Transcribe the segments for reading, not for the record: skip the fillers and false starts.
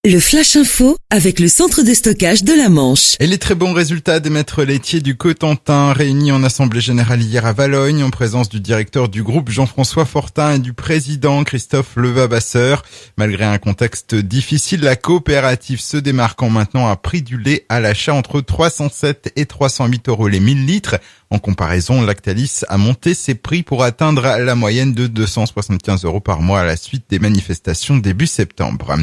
Le Flash Info avec le centre de stockage de la Manche. Et les très bons résultats des maîtres laitiers du Cotentin réunis en assemblée générale hier à Valognes en présence du directeur du groupe Jean-François Fortin et du président Christophe Leva-Basseur. Malgré un contexte difficile, la coopérative se démarque en maintenant un prix du lait à l'achat entre 307 et 308 € les 1000 litres. En comparaison, Lactalis a monté ses prix pour atteindre la moyenne de 275 € par mois à la suite des manifestations début septembre.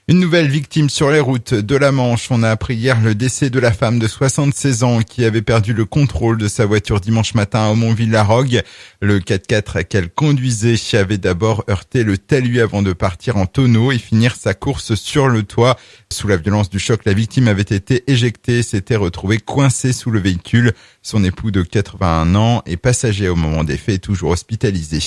Une nouvelle victime sur les routes de la Manche. On a appris hier le décès de la femme de 76 ans qui avait perdu le contrôle de sa voiture dimanche matin à Aumonville-la-Rogue. Le 4x4 qu'elle conduisait avait d'abord heurté le talus avant de partir en tonneau et finir sa course sur le toit. Sous la violence du choc, la victime avait été éjectée et s'était retrouvée coincée sous le véhicule. Son époux de 81 ans et passager au moment des faits est toujours hospitalisé.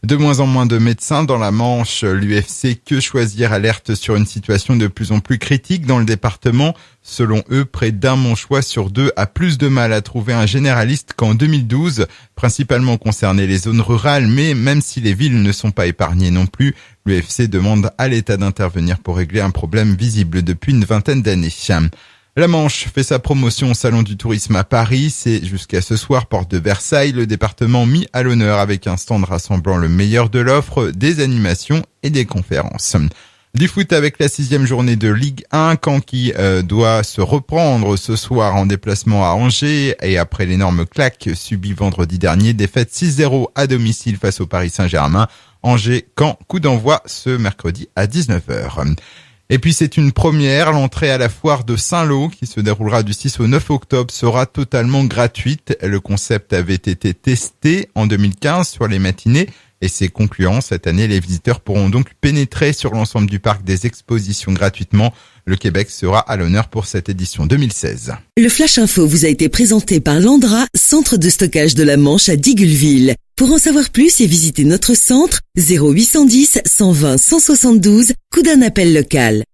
De moins en moins de médecins dans la Manche. L'UFC Que Choisir alerte sur une situation de plus en plus critique dans le département. Selon eux, près d'un Manchois sur deux a plus de mal à trouver un généraliste qu'en 2012, principalement concerné les zones rurales, mais même si les villes ne sont pas épargnées non plus, l'UFC demande à l'État d'intervenir pour régler un problème visible depuis une vingtaine d'années. La Manche fait sa promotion au Salon du Tourisme à Paris. C'est jusqu'à ce soir, porte de Versailles, le département mis à l'honneur avec un stand rassemblant le meilleur de l'offre, des animations et des conférences. Du foot avec la 6e journée de Ligue 1, Caen qui doit se reprendre ce soir en déplacement à Angers et après l'énorme claque subie vendredi dernier, défaite 6-0 à domicile face au Paris Saint-Germain. Angers-Caen, coup d'envoi ce mercredi à 19h. Et puis c'est une première, l'entrée à la foire de Saint-Lô qui se déroulera du 6 au 9 octobre sera totalement gratuite. Le concept avait été testé en 2015 sur les matinées et c'est concluant. Cette année, les visiteurs pourront donc pénétrer sur l'ensemble du parc des expositions gratuitement. Le Québec sera à l'honneur pour cette édition 2016. Le Flash Info vous a été présenté par Landra, centre de stockage de la Manche à Digulville. Pour en savoir plus et visiter notre centre, 0810 120 172, coup d'un appel local.